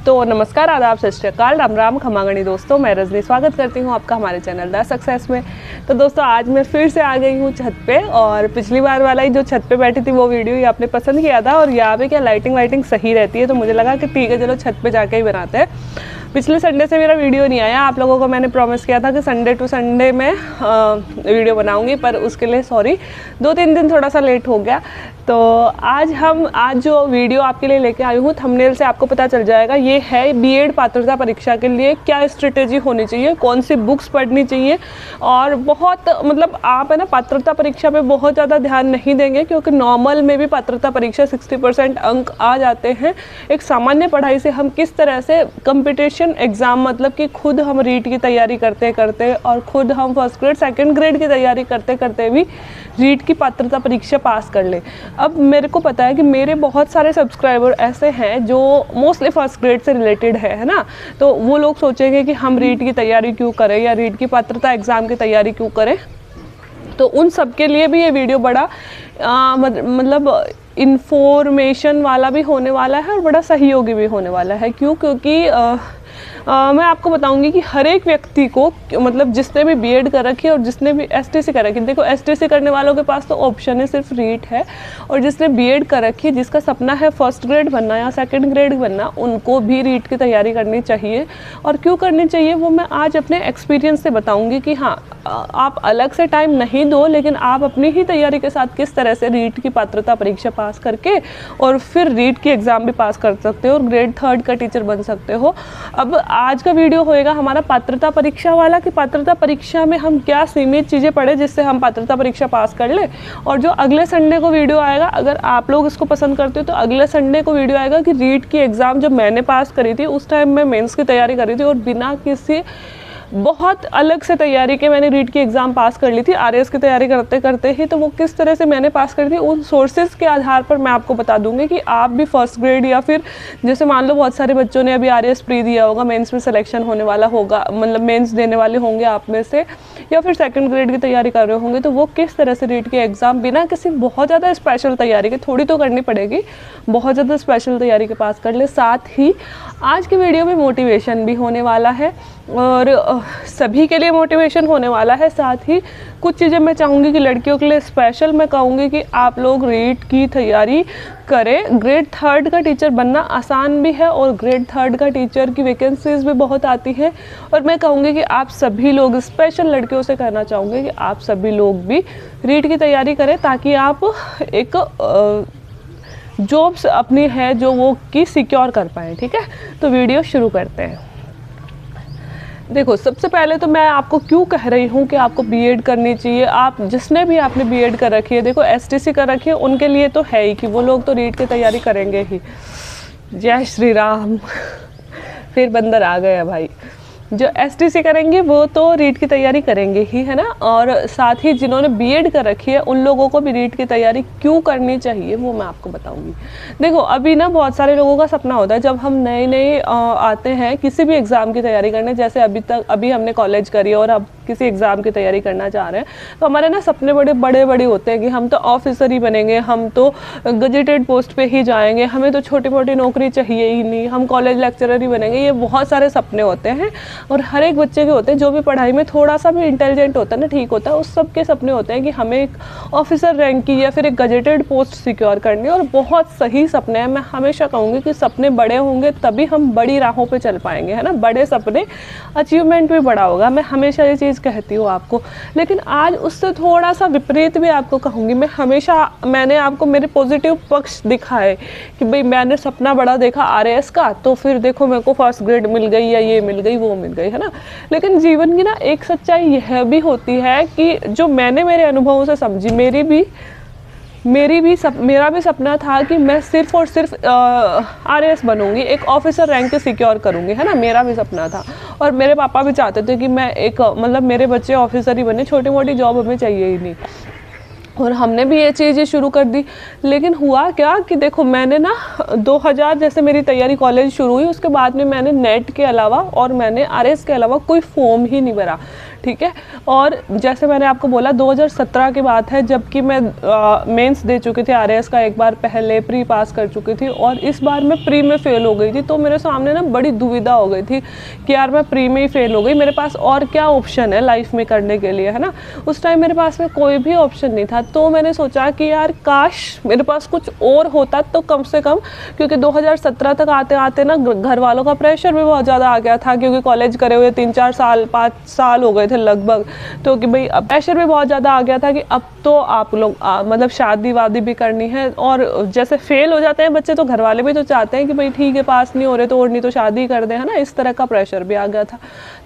तो नमस्कार, आदाब, सत श्री अकाल, राम राम, खमागणी दोस्तों। मैं रजनी स्वागत करती हूँ आपका हमारे चैनल द सक्सेस में। तो दोस्तों आज मैं फिर से आ गई हूँ छत पे, और पिछली बार वाला ही जो छत पे बैठी थी वो वीडियो ही आपने पसंद किया था, और यहाँ पे क्या लाइटिंग वाइटिंग सही रहती है, तो मुझे लगा कि ठीक है चलो छत पे जाके ही बनाते हैं। पिछले संडे से मेरा वीडियो नहीं आया, आप लोगों को मैंने प्रॉमिस किया था कि संडे टू संडे में वीडियो बनाऊंगी, पर उसके लिए सॉरी 2-3 दिन थोड़ा सा लेट हो गया। तो आज जो वीडियो आपके लिए लेके आई हूँ, थंबनेल से आपको पता चल जाएगा, ये है बीएड पात्रता परीक्षा के लिए क्या स्ट्रेटेजी होनी चाहिए, कौन सी बुक्स पढ़नी चाहिए। और बहुत मतलब आप है ना पात्रता परीक्षा पे बहुत ज़्यादा ध्यान नहीं देंगे, क्योंकि नॉर्मल में भी पात्रता परीक्षा 60% अंक आ जाते हैं। एक सामान्य पढ़ाई से हम किस तरह से कंपटीशन एग्ज़ाम, मतलब कि खुद हम रीट की तैयारी करते करते और खुद हम फर्स्ट ग्रेड सेकंड ग्रेड की तैयारी करते करते भी रीट की पात्रता परीक्षा पास कर लें। अब मेरे को पता है कि मेरे बहुत सारे सब्सक्राइबर ऐसे हैं जो मोस्टली फर्स्ट ग्रेड से रिलेटेड है ना, तो वो लोग सोचेंगे कि हम रीट की तैयारी क्यों करें या रीट की पात्रता एग्ज़ाम की तैयारी क्यों करें। तो उन सब के लिए भी ये वीडियो बड़ा मतलब इन्फॉर्मेशन वाला भी होने वाला है और बड़ा सहयोगी भी होने वाला है। क्योंकि मैं आपको बताऊंगी कि हर एक व्यक्ति को, मतलब जिसने भी बीएड कर रखी है और जिसने भी एसटीसी कर रखी है, देखो एसटीसी करने वालों के पास तो ऑप्शन है सिर्फ रीट है, और जिसने बीएड कर रखी है, जिसका सपना है फर्स्ट ग्रेड बनना या सेकंड ग्रेड बनना, उनको भी रीट की तैयारी करनी चाहिए। और क्यों करनी चाहिए वो मैं आज अपने एक्सपीरियंस से बताऊँगी कि हाँ, आप अलग से टाइम नहीं दो, लेकिन आप अपनी ही तैयारी के साथ किस तरह से रीट की पात्रता परीक्षा पास करके और फिर रीट की एग्ज़ाम भी पास कर सकते हो और ग्रेड 3 का टीचर बन सकते हो। अब आज का वीडियो होएगा हमारा पात्रता परीक्षा वाला, कि पात्रता परीक्षा में हम क्या सीमित चीज़ें पढ़े जिससे हम पात्रता परीक्षा पास कर ले। और जो अगले संडे को वीडियो आएगा, अगर आप लोग इसको पसंद करते हो तो अगले संडे को वीडियो आएगा कि रीट की एग्ज़ाम जब मैंने पास करी थी, उस टाइम मैं मेंस की तैयारी करी थी और बिना किसी बहुत अलग से तैयारी के मैंने रीट की एग्ज़ाम पास कर ली थी। आरएएस की तैयारी करते करते ही, तो वो किस तरह से मैंने पास करी थी, उन सोर्सेज के आधार पर मैं आपको बता दूंगी कि आप भी फर्स्ट ग्रेड या फिर जैसे मान लो बहुत सारे बच्चों ने अभी आरएएस प्री दिया होगा, मेंस में सिलेक्शन होने वाला होगा, मतलब मेंस देने वाले होंगे आप में से, या फिर सेकंड ग्रेड की तैयारी कर रहे होंगे, तो वो किस तरह से रीट की एग्ज़ाम बिना किसी बहुत ज़्यादा स्पेशल तैयारी के, थोड़ी तो करनी पड़ेगी, बहुत ज़्यादा स्पेशल तैयारी के पास कर ले। साथ ही आज की वीडियो में मोटिवेशन भी होने वाला है, और सभी के लिए मोटिवेशन होने वाला है। साथ ही कुछ चीज़ें मैं चाहूँगी कि लड़कियों के लिए स्पेशल मैं कहूँगी कि आप लोग रीट की तैयारी करें। ग्रेड 3 का टीचर बनना आसान भी है, और ग्रेड 3 का टीचर की वैकेंसीज भी बहुत आती हैं। और मैं कहूँगी कि आप सभी लोग, स्पेशल लड़कियों से कहना चाहूँगी कि आप सभी लोग भी रीट की तैयारी करें, ताकि आप एक जॉब्स अपनी है जो वो की सिक्योर कर पाएँ। ठीक है, तो वीडियो शुरू करते हैं। देखो, सबसे पहले तो मैं आपको क्यों कह रही हूँ कि आपको बीएड करनी चाहिए। आप जिसने भी आपने बीएड कर रखी है, देखो एसटीसी कर रखी है, उनके लिए तो है ही कि वो लोग तो रीट की तैयारी करेंगे ही। जय श्री राम फिर बंदर आ गया भाई। जो एसटीसी करेंगे वो तो रीट की तैयारी करेंगे ही, है ना। और साथ ही जिन्होंने बीएड कर रखी है, उन लोगों को भी रीट की तैयारी क्यों करनी चाहिए वो मैं आपको बताऊंगी। देखो, अभी ना बहुत सारे लोगों का सपना होता है, जब हम नए आते हैं किसी भी एग्ज़ाम की तैयारी करने, जैसे अभी हमने कॉलेज करी और अब किसी एग्ज़ाम की तैयारी करना चाह रहे हैं, तो हमारे ना सपने बड़े होते हैं कि हम तो ऑफिसर ही बनेंगे, हम तो गजेटेड पोस्ट पे ही जाएंगे, हमें तो छोटी मोटी नौकरी चाहिए ही नहीं, हम कॉलेज लेक्चरर ही बनेंगे। ये बहुत सारे सपने होते हैं, और हर एक बच्चे के होते हैं, जो भी पढ़ाई में थोड़ा सा भी इंटेलिजेंट होता है ना, ठीक होता है, उस सब के सपने होते हैं कि हमें एक ऑफिसर रैंक की या फिर एक गजेटेड पोस्ट सिक्योर करनी है। और बहुत सही सपने हैं। मैं हमेशा कहूँगी कि सपने बड़े होंगे तभी हम बड़ी राहों पे चल पाएंगे, है ना। बड़े सपने, अचीवमेंट भी बड़ा होगा, मैं हमेशा ये चीज़ कहती हूँ आपको। लेकिन आज उससे थोड़ा सा विपरीत भी आपको कहूँगी। मैंने आपको मेरे पॉजिटिव पक्ष दिखाए कि भाई मैंने सपना बड़ा देखा आरएएस का, तो फिर देखो मेरे को फर्स्ट ग्रेड मिल गई, या ये मिल गई, वो मिल गई, है ना। लेकिन जीवन की ना एक सच्चाई यह भी होती है कि जो मैंने मेरे अनुभवों से समझी, मेरा भी सपना था कि मैं सिर्फ और सिर्फ आरएएस बनूंगी, एक ऑफिसर रैंक सिक्योर करूंगी, है ना। मेरा भी सपना था, और मेरे पापा भी चाहते थे कि मैं एक मतलब मेरे बच्चे ऑफिसर ही बने, छोटी मोटी जॉब हमें चाहिए ही नहीं। और हमने भी ये चीज़ें शुरू कर दी। लेकिन हुआ क्या कि देखो, मैंने ना 2000 जैसे मेरी तैयारी कॉलेज शुरू हुई, उसके बाद में मैंने नेट के अलावा और मैंने आरएएस के अलावा कोई फॉर्म ही नहीं भरा। ठीक है। और जैसे मैंने आपको बोला 2017 की बात है, जबकि मैं मेंस दे चुकी थी आरएएस का, एक बार पहले प्री पास कर चुकी थी और इस बार मैं प्री में फ़ेल हो गई थी। तो मेरे सामने ना बड़ी दुविधा हो गई थी कि यार मैं प्री में ही फ़ेल हो गई, मेरे पास और क्या ऑप्शन है लाइफ में करने के लिए, है ना। उस टाइम मेरे पास में कोई भी ऑप्शन नहीं था। तो मैंने सोचा कि यार काश मेरे पास कुछ और होता, तो कम से कम, क्योंकि 2017 तक आते आते ना घर वालों का प्रेशर भी बहुत ज़्यादा आ गया था, क्योंकि कॉलेज करे हुए 3-4 साल 5 साल हो गए थे लगभग। तो कि भाई अब प्रेशर भी बहुत ज़्यादा आ गया था कि अब तो आप लोग मतलब शादी वादी भी करनी है। और जैसे फेल हो जाते हैं बच्चे तो घर वाले भी तो चाहते हैं कि भाई ठीक है पास नहीं हो रहे तो और नहीं तो शादी कर दें, है ना। इस तरह का प्रेशर भी आ गया था।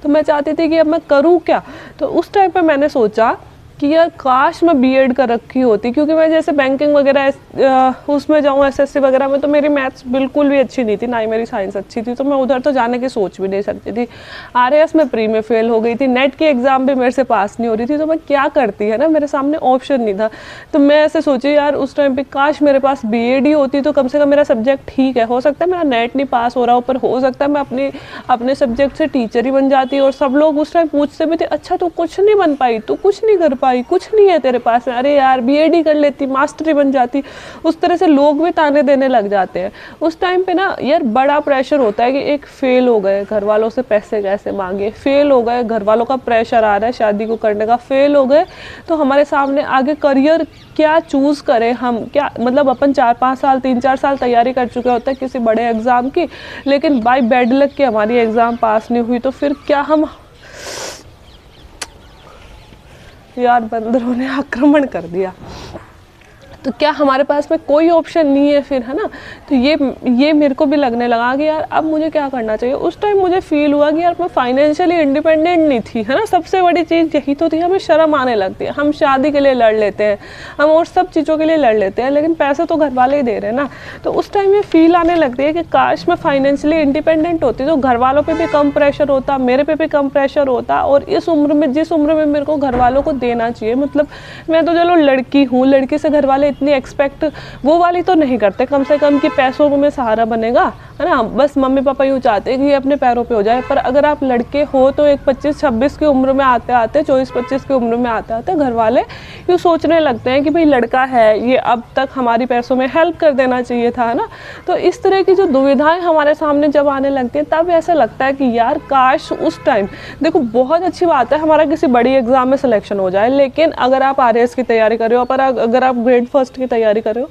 तो मैं चाहती थी कि अब मैं करूँ क्या। तो उस टाइम पे मैंने सोचा कि यार काश मैं बीएड कर रखी होती, क्योंकि मैं जैसे बैंकिंग वगैरह उसमें जाऊँ, एसएससी वगैरह में, तो मेरी मैथ्स बिल्कुल भी अच्छी नहीं थी, ना ही मेरी साइंस अच्छी थी। तो मैं उधर तो जाने की सोच भी नहीं सकती थी। आरएएस में प्री में फ़ेल हो गई थी, नेट की एग्ज़ाम भी मेरे से पास नहीं हो रही थी, तो मैं क्या करती, है ना। मेरे सामने ऑप्शन नहीं था। तो मैं ऐसे सोची यार उस टाइम पर काश मेरे पास बीएड ही होती, तो कम से कम मेरा सब्जेक्ट ठीक है, हो सकता है मेरा नेट नहीं पास हो रहा हो, पर हो सकता है मैं अपने सब्जेक्ट से टीचर ही बन जाती। और सब लोग उस टाइम पूछते भी थे, अच्छा तू कुछ नहीं बन पाई, तू कुछ नहीं कर पाई, कुछ नहीं है तेरे पास, अरे यार बीएड ही कर लेती, मास्टर ही बन जाती। उस तरह से लोग भी ताने देने लग जाते हैं। उस टाइम पे ना यार बड़ा प्रेशर होता है कि एक फेल हो गए, घर वालों से पैसे कैसे मांगे, फेल हो गए, घर वालों का प्रेशर आ रहा है शादी को करने का, फेल हो गए तो हमारे सामने आगे करियर क्या चूज़ करें हम, क्या मतलब अपन 4-5 साल 3-4 साल तैयारी कर चुके होते हैं किसी बड़े एग्ज़ाम की, लेकिन बाय बैड लक के हमारी एग्ज़ाम पास नहीं हुई, तो फिर क्या हम, यार बंदरों ने आक्रमण कर दिया, तो क्या हमारे पास में कोई ऑप्शन नहीं है फिर, है ना। तो ये मेरे को भी लगने लगा कि यार अब मुझे क्या करना चाहिए। उस टाइम मुझे फील हुआ कि यार मैं फाइनेंशियली इंडिपेंडेंट नहीं थी, है ना। सबसे बड़ी चीज़ यही तो थी, हमें शर्म आने लगती है। हम शादी के लिए लड़ लेते हैं, हम और सब चीज़ों के लिए लड़ लेते हैं, लेकिन पैसे तो घर वाले ही दे रहे हैं ना। तो उस टाइम ये फील आने लगती है कि काश मैं फाइनेंशियली इंडिपेंडेंट होती तो घर वालों पर भी कम प्रेशर होता, मेरे पे भी कम प्रेशर होता। और इस उम्र में, जिस उम्र में मेरे को घर वालों को देना चाहिए, मतलब मैं तो चलो लड़की हूँ, लड़की से घर वाले इतनी एक्सपेक्ट वो वाली तो नहीं करते, कम से कम कि पैसों में सहारा बनेगा, है ना। बस मम्मी पापा यूँ चाहते हैं कि ये अपने पैरों पे हो जाए। पर अगर आप लड़के हो तो एक 25-26 की उम्र में आते आते 24-25 की उम्र में आते आते घर वाले यूँ सोचने लगते हैं कि भाई लड़का है ये, अब तक हमारी पैसों में हेल्प कर देना चाहिए था, है ना। तो इस तरह की जो दुविधाएं हमारे सामने जब आने लगती हैं तब ऐसा लगता है कि यार काश उस टाइम, देखो बहुत अच्छी बात है हमारा किसी बड़ी एग्जाम में सिलेक्शन हो जाए, लेकिन अगर आप आरएएस की तैयारी कर रहे हो, पर अगर आप ग्रेड फर्स्ट की तैयारी कर रहे हो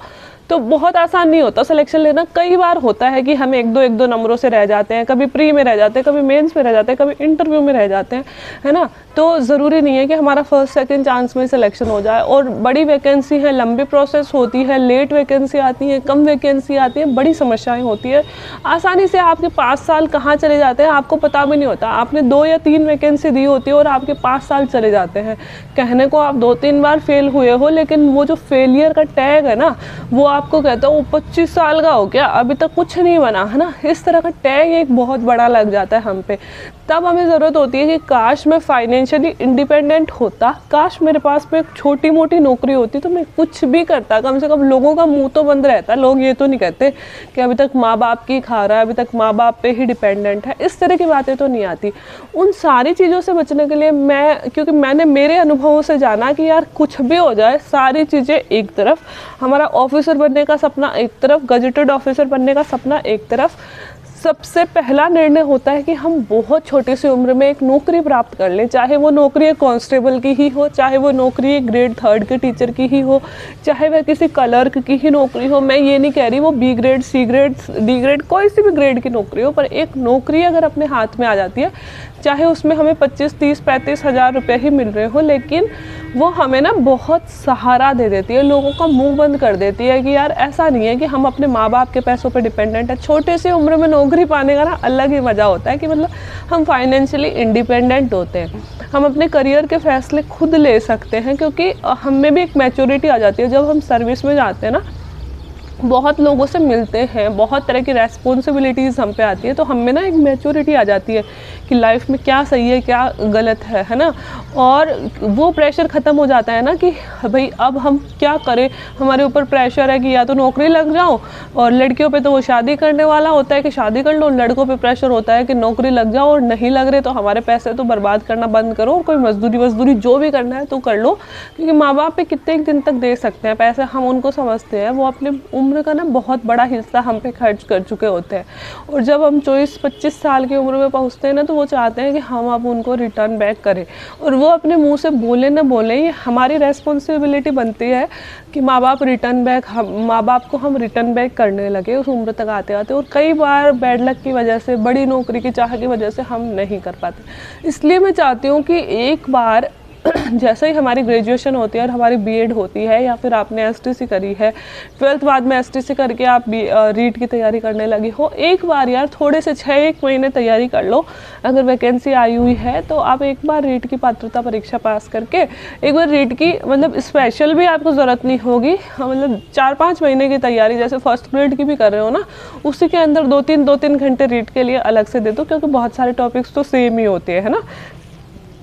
तो बहुत आसान नहीं होता सिलेक्शन लेना। कई बार होता है कि हम एक दो नंबरों से रह जाते हैं, कभी प्री में रह जाते हैं, कभी मेंस में रह जाते हैं, कभी इंटरव्यू में रह जाते हैं, है ना। तो ज़रूरी नहीं है कि हमारा फर्स्ट सेकंड चांस में सिलेक्शन हो जाए। और बड़ी वैकेंसी है, लंबी प्रोसेस होती है, लेट वैकेंसी आती है, कम वैकेंसी आती है, बड़ी समस्याएं होती है। आसानी से आपके 5 साल कहाँ चले जाते हैं आपको पता भी नहीं होता। आपने 2 या 3 वैकेंसी दी होती है और आपके 5 साल चले जाते हैं। कहने को आप 2-3 बार फेल हुए हो, लेकिन वो जो फेलियर का टैग है ना, वो आपको कहता हूँ 25 साल का हो गया, अभी तक कुछ नहीं बना, है ना। इस तरह का टैग एक बहुत बड़ा लग जाता है हम पे। तब हमें ज़रूरत होती है कि काश मैं फाइनेंशियली इंडिपेंडेंट होता, काश मेरे पास में एक छोटी मोटी नौकरी होती तो मैं कुछ भी करता, कम से कम लोगों का मुंह तो बंद रहता। लोग ये तो नहीं कहते कि अभी तक माँ बाप की खा रहा है, अभी तक माँ बाप पे ही डिपेंडेंट है, इस तरह की बातें तो नहीं आती। उन सारी चीज़ों से बचने के लिए क्योंकि मैंने मेरे अनुभवों से जाना कि यार कुछ भी हो जाए, सारी चीज़ें एक तरफ, हमारा ऑफिसर बनने का सपना एक तरफ, गजेटेड ऑफिसर बनने का सपना एक तरफ, सबसे पहला निर्णय होता है कि हम बहुत छोटी सी उम्र में एक नौकरी प्राप्त कर लें। चाहे वो नौकरी एक कांस्टेबल की ही हो, चाहे वो नौकरी एक ग्रेड 3 के टीचर की ही हो, चाहे वह किसी क्लर्क की ही नौकरी हो। मैं ये नहीं कह रही वो B grade, C grade, D grade, कोई सी भी ग्रेड की नौकरी हो, पर एक नौकरी अगर अपने हाथ में आ जाती है, चाहे उसमें हमें 25, 30, 35 हज़ार रुपये ही मिल रहे हो, लेकिन वो हमें ना बहुत सहारा दे देती है, लोगों का मुंह बंद कर देती है कि यार ऐसा नहीं है कि हम अपने माँ बाप के पैसों पे डिपेंडेंट है। छोटे से उम्र में नौकरी पाने का ना अलग ही मज़ा होता है कि मतलब हम फाइनेंशियली इंडिपेंडेंट होते हैं, हम अपने करियर के फैसले खुद ले सकते हैं, क्योंकि हम में भी एक मैच्योरिटी आ जाती है। जब हम सर्विस में जाते हैं ना, बहुत लोगों से मिलते हैं, बहुत तरह की रेस्पॉन्सिबिलिटीज़ हम पे आती है, तो हम में ना एक मैच्योरिटी आ जाती है कि लाइफ में क्या सही है क्या गलत है ना। और वो प्रेशर ख़त्म हो जाता है ना कि भाई अब हम क्या करें, हमारे ऊपर प्रेशर है कि या तो नौकरी लग जाओ, और लड़कियों पे तो वो शादी करने वाला होता है कि शादी कर लो, लड़कों पे प्रेशर होता है कि नौकरी लग जाओ, और नहीं लग रहे तो हमारे पैसे तो बर्बाद करना बंद करो और कोई मजदूरी जो भी करना है तो कर लो, क्योंकि माँ बाप पे कितने दिन तक दे सकते हैं पैसे, हम उनको समझते हैं, वो अपनी उम्र का ना बहुत बड़ा हिस्सा हम पे खर्च कर चुके होते हैं। और जब हम 24-25 साल की उम्र में पहुँचते हैं ना, तो वो चाहते हैं कि हम अब उनको रिटर्न बैक करें, और वो अपने मुंह से बोले ना बोले, ये हमारी रेस्पॉन्सिबिलिटी बनती है कि माँ बाप रिटर्न बैक, हम माँ बाप को हम रिटर्न बैक करने लगे उस उम्र तक आते आते। और कई बार बैड लक की वजह से, बड़ी नौकरी की चाह की वजह से हम नहीं कर पाते। इसलिए मैं चाहती हूँ कि एक बार जैसे ही हमारी ग्रेजुएशन होती है और हमारी बीएड होती है, या फिर आपने एसटीसी करी है, 12th बाद में एसटीसी करके आप रीट की तैयारी करने लगी हो, एक बार यार थोड़े से 6-1 महीने तैयारी कर लो। अगर वैकेंसी आई हुई है तो आप एक बार रीट की पात्रता परीक्षा पास करके एक बार रीट की, मतलब स्पेशल भी आपको ज़रूरत नहीं होगी, मतलब 4-5 महीने की तैयारी जैसे फर्स्ट ग्रेड की भी कर रहे हो ना, उसी के अंदर 2-3 घंटे रीट के लिए अलग से दे दो, क्योंकि बहुत सारे टॉपिक्स तो सेम ही होते हैं, है ना,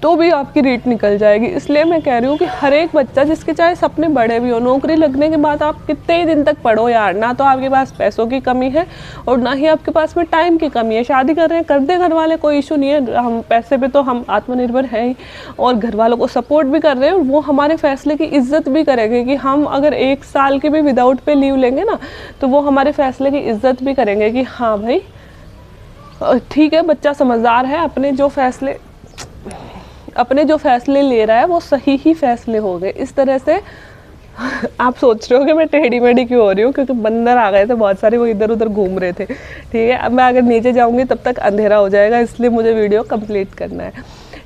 तो भी आपकी रीट निकल जाएगी। इसलिए मैं कह रही हूँ कि हर एक बच्चा, जिसके चाहे सपने बड़े भी हो, नौकरी लगने के बाद आप कितने ही दिन तक पढ़ो यार, ना तो आपके पास पैसों की कमी है और ना ही आपके पास में टाइम की कमी है। शादी कर रहे हैं, कर दे घर वाले, कोई इशू नहीं है, हम पैसे पे तो हम आत्मनिर्भर हैं ही, और घर वालों को सपोर्ट भी कर रहे हैं, और वो हमारे फैसले की इज्जत भी करेंगे कि हम अगर 1 साल की भी विदाउट पे लीव लेंगे ना, तो वो हमारे फैसले की इज्जत भी करेंगे कि हाँ भाई ठीक है, बच्चा समझदार है, अपने जो फैसले ले रहा है वो सही ही फैसले हो गए। इस तरह से आप सोच रहे हो कि मैं टेढ़ी मेढ़ी क्यों हो रही हूँ, क्योंकि बंदर आ गए थे बहुत सारे, वो इधर उधर घूम रहे थे। ठीक है, अब मैं अगर नीचे जाऊँगी तब तक अंधेरा हो जाएगा, इसलिए मुझे वीडियो कंप्लीट करना है।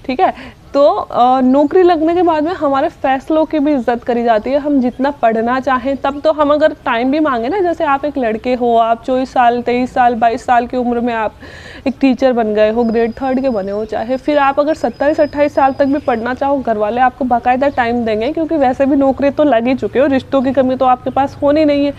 ठीक है, तो नौकरी लगने के बाद में हमारे फैसलों की भी इज्जत करी जाती है। हम जितना पढ़ना चाहें, तब तो हम अगर टाइम भी मांगे ना, जैसे आप एक लड़के हो, आप 24 साल 23 साल 22 साल की उम्र में आप एक टीचर बन गए हो, ग्रेड 3 के बने हो, चाहे फिर आप अगर 27-28 साल तक भी पढ़ना चाहो, घर वाले आपको बाकायदा टाइम देंगे, क्योंकि वैसे भी नौकरी तो लग ही चुके हो, रिश्तों की कमी तो आपके पास होनी नहीं है।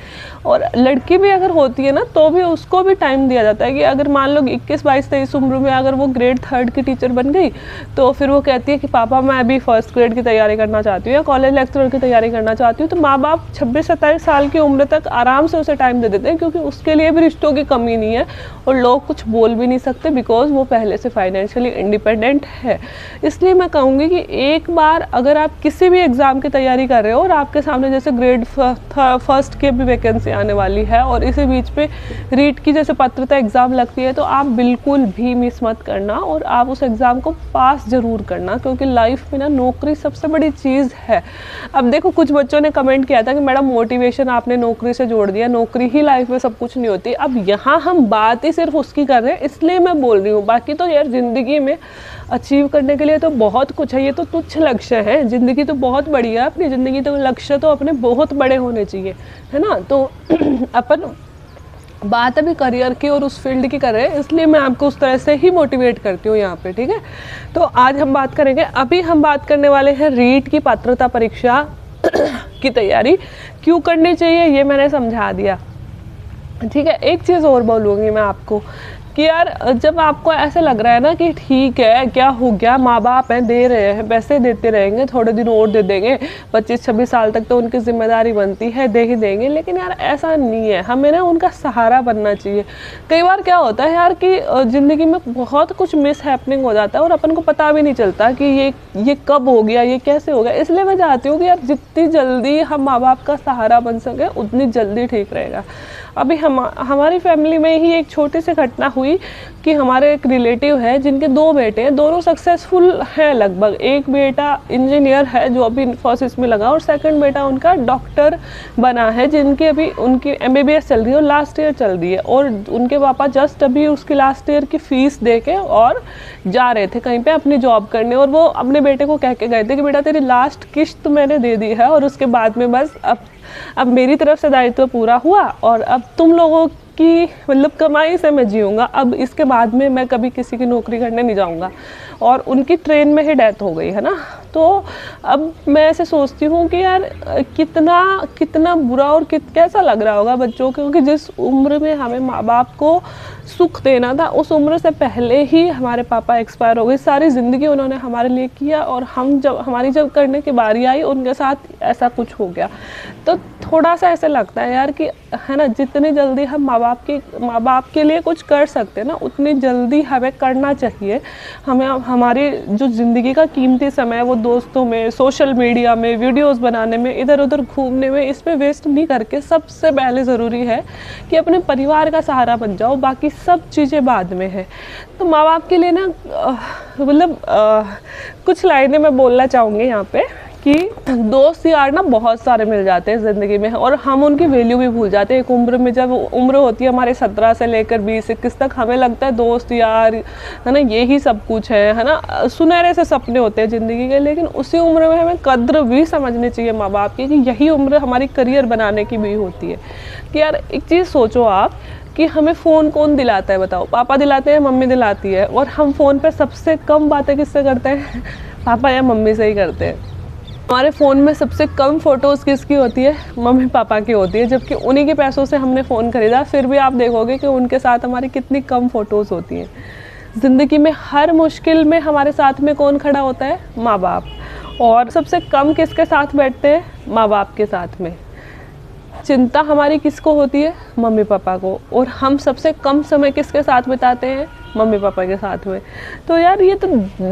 और लड़की भी अगर होती है ना, तो भी उसको भी टाइम दिया जाता है कि अगर मान लो 21, 22, 23 उम्र में अगर वो ग्रेड 3 की टीचर बन गई, तो फिर वो कहती है कि पापा मैं अभी फर्स्ट ग्रेड की तैयारी करना चाहती हूँ या कॉलेज लेक्चरर की तैयारी करना चाहती हूँ, तो माँ बाप 26-27 साल की उम्र तक आराम से उसे टाइम दे देते हैं, क्योंकि उसके लिए भी रिश्तों की कमी नहीं है और लोग कुछ बोल भी नहीं सकते, बिकॉज वो पहले से फाइनेंशियली इंडिपेंडेंट है। इसलिए मैं कहूँगी कि एक बार अगर आप किसी भी एग्ज़ाम की तैयारी कर रहे हो और आपके सामने जैसे ग्रेड 1 की भी वैकेंसी आने वाली है और इसी बीच पे रीट की जैसे पात्रता एग्ज़ाम लगती है, तो आप बिल्कुल भी मिस मत करना और आप उस एग्ज़ाम को पास ज़रूर करना, क्योंकि लाइफ में ना नौकरी सबसे बड़ी चीज़ है। अब देखो, कुछ बच्चों ने कमेंट किया था कि मैडम मोटिवेशन आपने नौकरी से जोड़ दिया, नौकरी ही लाइफ में सब कुछ नहीं होती। अब यहाँ हम बात ही सिर्फ उसकी कर रहे हैं, इसलिए मैं बोल रही हूँ। बाकी तो यार ज़िंदगी में अचीव करने के लिए तो बहुत कुछ है, ये तो तुच्छ लक्ष्य है। ज़िंदगी तो बहुत बड़ी है, अपनी ज़िंदगी तो लक्ष्य तो अपने बहुत बड़े होने चाहिए, है ना। तो अपन बात अभी करियर की और उस फील्ड की कर रहे हैं, इसलिए मैं आपको उस तरह से ही मोटिवेट करती हूँ यहाँ पे। ठीक है, तो आज हम बात करेंगे, अभी हम बात करने वाले हैं रीट की पात्रता परीक्षा की तैयारी क्यों करनी चाहिए, ये मैंने समझा दिया। ठीक है, एक चीज़ और बोलूँगी मैं आपको कि यार जब आपको ऐसे लग रहा है ना कि ठीक है क्या हो गया, माँ बाप हैं, दे रहे हैं, पैसे देते रहेंगे, थोड़े दिन और दे देंगे, 25-26 साल तक तो उनकी जिम्मेदारी बनती है, दे ही देंगे, लेकिन यार ऐसा नहीं है। हमें ना उनका सहारा बनना चाहिए। कई बार क्या होता है यार कि ज़िंदगी में बहुत कुछ मिस हैपनिंग हो जाता है और अपन को पता भी नहीं चलता कि ये कब हो गया, ये कैसे हो गया। इसलिए मैं चाहती हूँ कि यार जितनी जल्दी हम माँ बाप का सहारा बन सके उतनी जल्दी ठीक रहेगा। अभी हमारी फैमिली में ही एक छोटी सी घटना हुई कि हमारे एक रिलेटिव है जिनके 2 बेटे हैं, दोनों सक्सेसफुल हैं लगभग। एक बेटा इंजीनियर है जो अभी इन्फोसिस में लगा, और सेकंड बेटा उनका डॉक्टर बना है, जिनकी अभी उनकी MBBS चल रही है और लास्ट ईयर चल रही है। और उनके पापा जस्ट अभी उसकी लास्ट ईयर की फ़ीस दे के और जा रहे थे कहीं पे अपनी जॉब करने, और वो अपने बेटे को कह के गए थे कि बेटा तेरी लास्ट किश्त मैंने दे दी है और उसके बाद में बस अब मेरी तरफ से दायित्व पूरा हुआ और अब तुम लोगों की मतलब कमाई से मैं जीऊँगा, अब इसके बाद में मैं कभी किसी की नौकरी करने नहीं जाऊँगा। और उनकी ट्रेन में ही डेथ हो गई, है ना। तो अब मैं ऐसे सोचती हूँ कि यार कितना बुरा और कैसा लग रहा होगा बच्चों को, क्योंकि जिस उम्र में हमें माँ बाप को सुख देना था, उस उम्र से पहले ही हमारे पापा एक्सपायर हो गए। सारी ज़िंदगी उन्होंने हमारे लिए किया और हम जब करने की बारी आई उनके साथ ऐसा कुछ हो गया। तो थोड़ा सा ऐसे लगता है यार कि है ना, जितनी जल्दी हम माँ बाप के लिए कुछ कर सकते हैं ना, उतनी जल्दी हमें करना चाहिए। हमें हमारी जो ज़िंदगी का कीमती समय है वो दोस्तों में, सोशल मीडिया में, वीडियोस बनाने में, इधर उधर घूमने में, इस पे वेस्ट नहीं करके सबसे पहले ज़रूरी है कि अपने परिवार का सहारा बन जाओ, बाकी सब चीज़ें बाद में है। तो माँ बाप के लिए ना मतलब कुछ लाइनें मैं बोलना चाहूँगी यहाँ पे कि दोस्त यार ना बहुत सारे मिल जाते हैं ज़िंदगी में और हम उनकी वैल्यू भी भूल जाते हैं। एक उम्र में, जब उम्र होती है हमारे 17 से लेकर 20-21 तक, हमें लगता है दोस्त यार है ना यही सब कुछ है ना, सुनहरे से सपने होते हैं ज़िंदगी के। लेकिन उसी उम्र में हमें कद्र भी समझनी चाहिए माँ बाप की, कि यही उम्र हमारी करियर बनाने की भी होती है। कि यार एक चीज़ सोचो आप कि हमें फ़ोन कौन दिलाता है बताओ? पापा दिलाते हैं, मम्मी दिलाती है। और हम फ़ोन पे सबसे कम बातें किससे करते हैं? पापा या मम्मी से ही करते हैं। हमारे फ़ोन में सबसे कम फ़ोटोज़ किसकी होती है? मम्मी पापा की होती है, जबकि उन्हीं के पैसों से हमने फ़ोन ख़रीदा। फिर भी आप देखोगे कि उनके साथ हमारी कितनी कम फ़ोटोज़ होती हैं। ज़िंदगी में हर मुश्किल में हमारे साथ में कौन खड़ा होता है? माँ बाप। और सबसे कम किसके साथ बैठते हैं? माँ बाप के साथ में। चिंता हमारी किसको होती है? मम्मी पापा को। और हम सबसे कम समय किसके साथ बिताते हैं? मम्मी पापा के साथ में। तो यार ये तो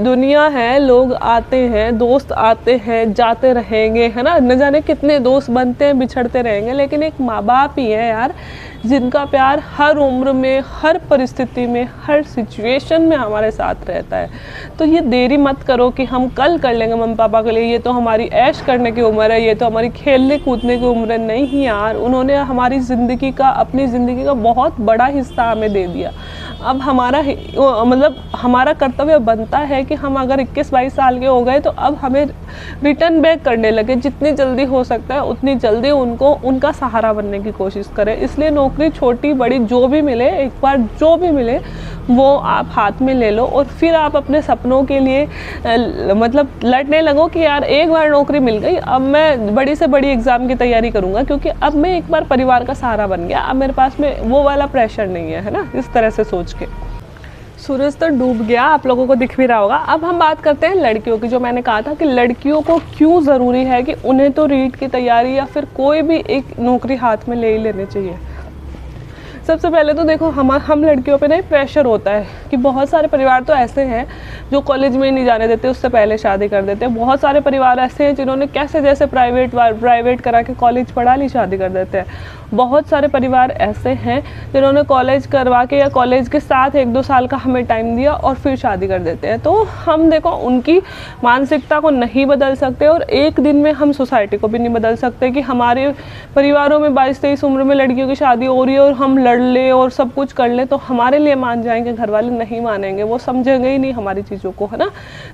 दुनिया है, लोग आते हैं, दोस्त आते हैं, जाते रहेंगे, है ना, न जाने कितने दोस्त बनते हैं, बिछड़ते रहेंगे, लेकिन एक माँ बाप ही है यार जिनका प्यार हर उम्र में, हर परिस्थिति में, हर सिचुएशन में हमारे साथ रहता है। तो ये देरी मत करो कि हम कल कर लेंगे मम्मी पापा के लिए, ये तो हमारी ऐश करने की उम्र है, ये तो हमारी खेलने कूदने की उम्र है। नहीं यार, उन्होंने हमारी ज़िंदगी का, अपनी ज़िंदगी का बहुत बड़ा हिस्सा हमें दे दिया। अब हमारा मतलब हमारा कर्तव्य बनता है कि हम अगर 21-22 साल के हो गए तो अब हमें रिटर्न बैक करने लगे। जितनी जल्दी हो सकता है उतनी जल्दी उनको, उनका सहारा बनने की कोशिश करें। इसलिए नौकरी छोटी बड़ी जो भी मिले, एक बार जो भी मिले वो आप हाथ में ले लो और फिर आप अपने सपनों के लिए मतलब लड़ने लगो कि यार एक बार नौकरी मिल गई, अब मैं बड़ी से बड़ी एग्ज़ाम की तैयारी करूँगा, क्योंकि अब मैं एक बार परिवार का सहारा बन गया, अब मेरे पास में वो वाला प्रेशर नहीं है ना। इस तरह से सोच के सूरज तो डूब गया, आप लोगों को दिख भी रहा होगा। अब हम बात करते हैं लड़कियों की। जो मैंने कहा था कि लड़कियों को क्यों ज़रूरी है कि उन्हें तो रीट की तैयारी या फिर कोई भी एक नौकरी हाथ में ले ही लेनी चाहिए। सबसे पहले तो देखो हम लड़कियों पे ना प्रेशर होता है कि बहुत सारे परिवार तो ऐसे हैं जो कॉलेज में नहीं जाने देते, उससे पहले शादी कर देते हैं। बहुत सारे परिवार ऐसे हैं जिन्होंने कैसे जैसे प्राइवेट करा के कॉलेज पढ़ा ली, शादी कर देते हैं। बहुत सारे परिवार ऐसे हैं जिन्होंने कॉलेज करवा के या कॉलेज के साथ 1-2 साल का हमें टाइम दिया और फिर शादी कर देते हैं। तो हम देखो उनकी मानसिकता को नहीं बदल सकते और एक दिन में हम सोसाइटी को भी नहीं बदल सकते कि हमारे परिवारों में 22-23 उम्र में लड़कियों की शादी हो रही है और हम लड़ ले और सब कुछ कर ले तो हमारे लिए मान जाएंगे? घर वाले नहीं मानेंगे, वो समझेंगे ही नहीं हमारी चीज़ों को, है ना।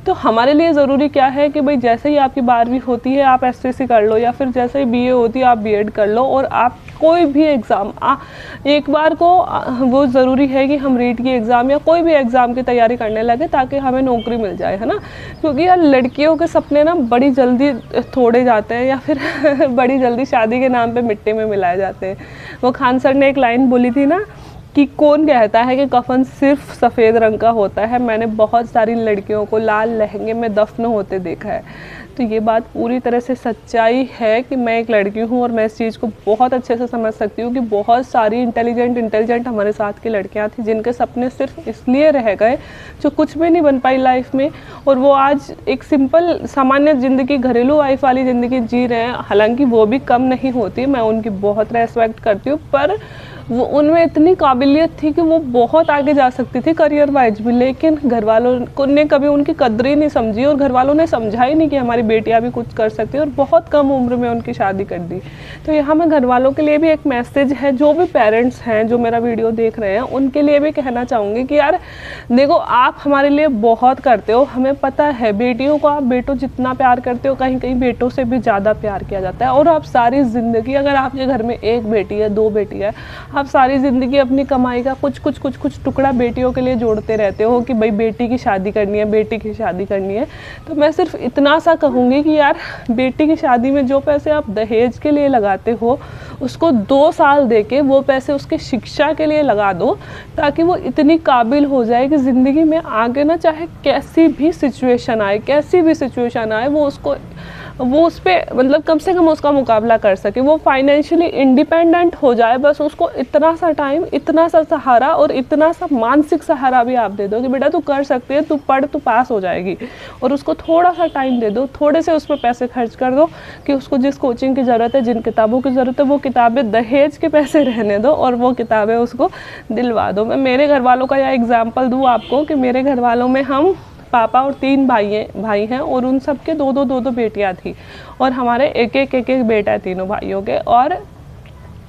तो हमारे लिए ज़रूरी क्या है कि भाई जैसे ही आपकी 12वीं होती है आप एसटीसी कर लो, या फिर जैसे ही बीए होती है आप बीएड कर लो, और आप कोई भी एग्ज़ाम एक बार को वो ज़रूरी है कि हम रीट की एग्ज़ाम या कोई भी एग्ज़ाम की तैयारी करने लगे ताकि हमें नौकरी मिल जाए, है ना। क्योंकि यार लड़कियों के सपने ना बड़ी जल्दी तोड़े जाते हैं या फिर बड़ी जल्दी शादी के नाम पे मिट्टी में मिलाए जाते हैं। वो खान सर ने एक लाइन बोली थी ना कि कौन कहता है कि कफन सिर्फ सफ़ेद रंग का होता है। मैंने बहुत सारी लड़कियों को लाल लहंगे में दफन होते देखा है। तो ये बात पूरी तरह से सच्चाई है कि मैं एक लड़की हूँ और मैं इस चीज़ को बहुत अच्छे से समझ सकती हूँ कि बहुत सारी इंटेलिजेंट हमारे साथ की लड़कियाँ थी जिनके सपने सिर्फ इसलिए रह गए, जो कुछ भी नहीं बन पाई लाइफ में, और वो आज एक सिंपल सामान्य ज़िंदगी, घरेलू वाइफ वाली ज़िंदगी जी रहे हैं। हालांकि वो भी कम नहीं होती, मैं उनकी बहुत रेस्पेक्ट करती हूँ, पर वो उनमें इतनी काबिलियत थी कि वो बहुत आगे जा सकती थी करियर वाइज भी, लेकिन घर वालों ने कभी उनकी कदर ही नहीं समझी और घर वालों ने समझा ही नहीं कि हमारी बेटियां भी कुछ कर सकती है, और बहुत कम उम्र में उनकी शादी कर दी। तो यहाँ मैं घर वालों के लिए भी एक मैसेज है, जो भी पेरेंट्स हैं जो मेरा वीडियो देख रहे हैं उनके लिए भी कहना चाहूँगी कि यार देखो, आप हमारे लिए बहुत करते हो, हमें पता है। बेटियों को आप बेटों जितना प्यार करते हो, कहीं कहीं बेटों से भी ज़्यादा प्यार किया जाता है। और आप सारी ज़िंदगी, अगर आपके घर में एक बेटी है, 2 बेटी है, आप सारी ज़िंदगी अपनी कमाई का कुछ टुकड़ा बेटियों के लिए जोड़ते रहते हो कि भाई बेटी की शादी करनी है, बेटी की शादी करनी है। तो मैं सिर्फ इतना सा कहूँगी कि यार बेटी की शादी में जो पैसे आप दहेज के लिए लगाते हो उसको 2 साल दे के वो पैसे उसके शिक्षा के लिए लगा दो, ताकि वो इतनी काबिल हो जाए कि ज़िंदगी में आगे ना चाहे कैसी भी सिचुएशन आए वो उस पर मतलब कम से कम उसका मुकाबला कर सके, वो फाइनेंशियली इंडिपेंडेंट हो जाए। बस उसको इतना सा टाइम, इतना सा सहारा और इतना सा मानसिक सहारा भी आप दे दो कि बेटा तू कर सकती है, तू पढ़, तू पास हो जाएगी। और उसको थोड़ा सा टाइम दे दो, थोड़े से उस पर पैसे खर्च कर दो कि उसको जिस कोचिंग की ज़रूरत है, जिन किताबों की ज़रूरत है, वो किताबें दहेज के पैसे रहने दो और वो किताबें उसको दिलवा दो। मैं मेरे घर वालों का यह एग्जाम्पल दूँ आपको कि मेरे घर वालों में हम पापा और 3 भाई हैं और उन सब के 2 बेटियां थी और हमारे एक बेटा है तीनों भाइयों के। और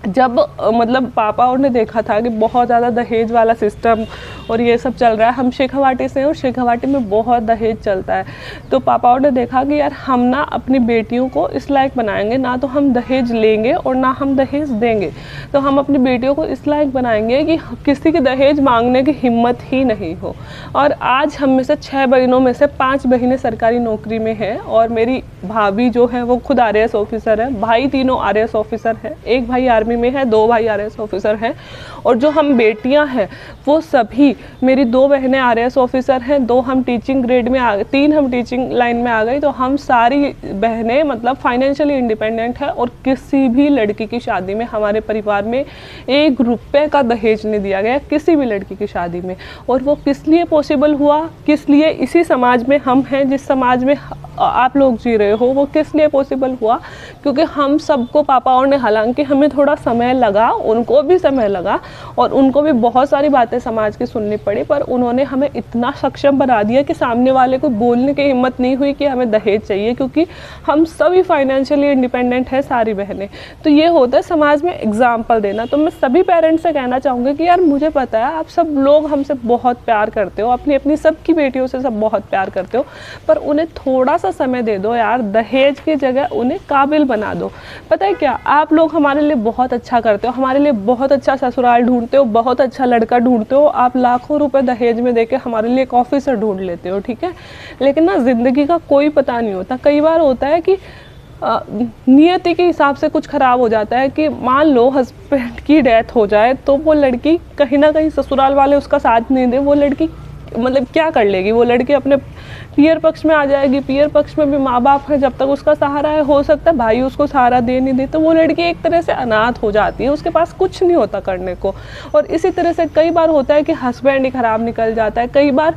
जब मतलब पापा और ने देखा था कि बहुत ज़्यादा दहेज वाला सिस्टम और ये सब चल रहा है, हम शेखावाटी से हैं और शेखावाटी में बहुत दहेज चलता है, तो पापा और ने देखा कि यार हम ना अपनी बेटियों को इस लायक बनाएंगे, ना तो हम दहेज लेंगे और ना हम दहेज देंगे, तो हम अपनी बेटियों को इस लायक बनाएंगे कि किसी की दहेज मांगने की हिम्मत ही नहीं हो। और आज हम में से 6 बहनों में से 5 बहनें सरकारी नौकरी में हैं और मेरी भाभी जो है वो खुद RAS ऑफिसर है, भाई तीनों RAS ऑफिसर हैं, एक भाई आर्मी में है, 2 भाई RAS ऑफिसर हैं। और जो हम बेटियां हैं वो सभी, मेरी 2 बहनें RAS ऑफिसर हैं, 2 हम टीचिंग ग्रेड में आ गए, 3 हम टीचिंग लाइन में आ गई, तो हम सारी बहनें मतलब फाइनेंशियली इंडिपेंडेंट है। और किसी भी लड़की की शादी में हमारे परिवार में 1 रुपये का दहेज नहीं दिया गया किसी भी लड़की की शादी में। और वो किस लिए पॉसिबल हुआ, किस लिए इसी समाज में हम हैं, जिस समाज में आप लोग जी रहे हो, वो किस लिए पॉसिबल हुआ, क्योंकि हम सबको पापाओं ने, हालांकि हमें थोड़ा समय लगा, उनको भी समय लगा और उनको भी बहुत सारी बातें समाज की सुननी पड़ी, पर उन्होंने हमें इतना सक्षम बना दिया कि सामने वाले को बोलने की हिम्मत नहीं हुई कि हमें दहेज चाहिए, क्योंकि हम सभी फाइनेंशियली इंडिपेंडेंट हैं सारी बहनें। तो ये होता है समाज में एग्जाम्पल देना। तो मैं सभी पेरेंट्स से कहना चाहूँगी कि यार मुझे पता है आप सब लोग हमसे बहुत प्यार करते हो, अपनी अपनी सबकी बेटियों से सब बहुत प्यार करते हो, पर उन्हें थोड़ा सा समय दे दो यार, दहेज की जगह उन्हें काबिल बना दो। पता है क्या, आप लोग हमारे लिए बहुत अच्छा करते हो, हमारे लिए बहुत अच्छा ससुराल ढूंढते हो, बहुत अच्छा लड़का ढूंढते हो, आप लाखों रुपए दहेज में देके हमारे लिए एक ऑफिसर ढूंढ लेते हो, ठीक है। लेकिन ना ज़िंदगी का कोई पता नहीं होता। कई बार होता है कि नियति के हिसाब से कुछ ख़राब हो जाता है कि मान लो हस्बैंड की डेथ हो जाए तो वो लड़की कहीं ना कहीं ससुराल वाले उसका साथ नहीं दे, वो लड़की मतलब क्या कर लेगी, वो लड़की अपने पियर पक्ष में आ जाएगी। पियर पक्ष में भी माँ बाप है, जब तक उसका सहारा है, हो सकता है भाई उसको सहारा दे नहीं दे, तो वो लड़की एक तरह से अनाथ हो जाती है, उसके पास कुछ नहीं होता करने को। और इसी तरह से कई बार होता है कि हस्बैंड ही खराब निकल जाता है। कई बार